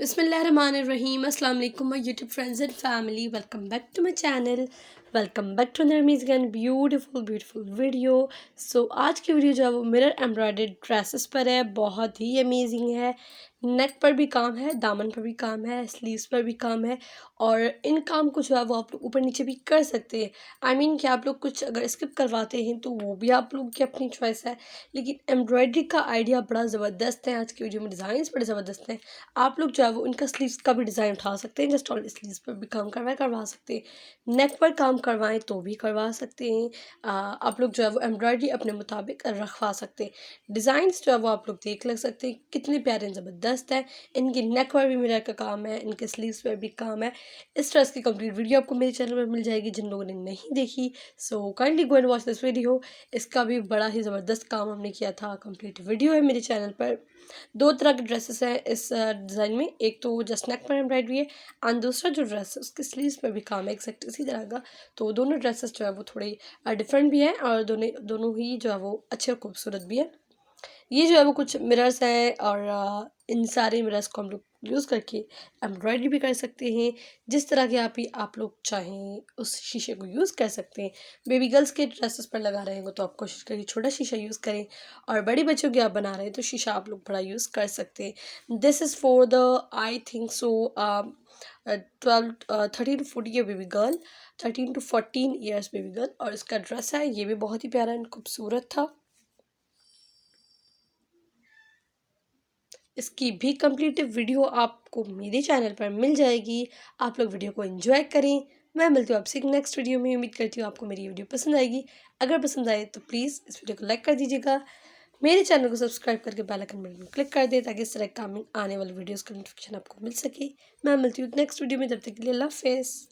Bismillahirrahmanirrahim. Assalamu alaikum my YouTube friends and family. Welcome back to my channel. Welcome back to another amazing and beautiful video. आज की video जो है वो mirror embroidered dresses पर है। बहुत ही amazing है। नेक पर भी काम है, दामन पर भी काम है, स्लीव्स पर भी काम है और इन काम को जो है वो आप लोग ऊपर नीचे भी कर सकते हैं। कि आप लोग कुछ अगर स्किप करवाते हैं तो वो भी आप लोग की अपनी चॉइस है, लेकिन एम्ब्रॉयडरी का आइडिया बड़ा ज़बरदस्त है। आज की वीडियो में डिज़ाइन बड़े ज़बरदस्त हैं। आप लोग जो है वो इनका स्लीव्स का भी डिज़ाइन उठा सकते हैं, जस्ट ऑन स्लीव्स पर भी काम करवा सकते हैं, नेक पर काम करवाएं तो भी करवा सकते हैं। आप लोग जो है वो एम्ब्रॉयडरी अपने मुताबिक रखवा सकते हैं। डिज़ाइंस जो है वो आप लोग देख लग सकते हैं कितने प्यारे ज़बरदस्त है। इनके नेक पर भी मिरर का काम है, इनके स्लीव्स पर भी काम है। इस ड्रेस की कंप्लीट वीडियो आपको मेरे चैनल पर मिल जाएगी जिन लोगों ने नहीं देखी। So kindly go and watch this video. इसका भी बड़ा ही ज़बरदस्त काम हमने किया था। कंप्लीट वीडियो है मेरे चैनल पर। दो तरह के ड्रेसेस हैं इस डिज़ाइन में, एक तो जस्ट नेक पर एम्ब्रॉयडरी है एंड दूसरा जो ड्रेस है उसके स्लीव्स पर भी काम है एग्जैक्ट इसी तरह का। तो दोनों ड्रेसेस जो है वो थोड़े डिफरेंट भी हैं और दोनों ही जो है वो अच्छे और खूबसूरत भी हैं। ये जो है वो कुछ मिरर्स हैं और इन सारे मिरर्स को हम लोग यूज़ करके एम्ब्रॉयडरी भी कर सकते हैं। जिस तरह के आप लोग चाहें उस शीशे को यूज़ कर सकते हैं। बेबी गर्ल्स के ड्रेसेस पर लगा रहे हैं तो आप कोशिश करिए छोटा शीशा यूज़ करें, और बड़ी बच्चों के आप बना रहे हैं तो शीशा आप लोग बड़ा यूज़ कर सकते हैं। This is for the I think so 13 to 14 year baby girl, 13 to 14 years baby girl, और इसका ड्रेस है ये भी बहुत ही प्यारा एंड खूबसूरत था। इसकी भी कंप्लीट वीडियो आपको मेरे चैनल पर मिल जाएगी। आप लोग वीडियो को एंजॉय करें। मैं मिलती हूँ आपसे एक नेक्स्ट वीडियो में। उम्मीद करती हूँ आपको मेरी वीडियो पसंद आएगी। अगर पसंद आए तो प्लीज़ इस वीडियो को लाइक कर दीजिएगा। मेरे चैनल को सब्सक्राइब करके बेल आइकन बटन क्लिक कर दें ताकि इस तरह काम आने वाले वीडियोज़ का नोटिफिकेशन आपको मिल सके। मैं मिलती हूँ नेक्स्ट वीडियो में, तब तक के लिए अल्लाह हाफ़िज़।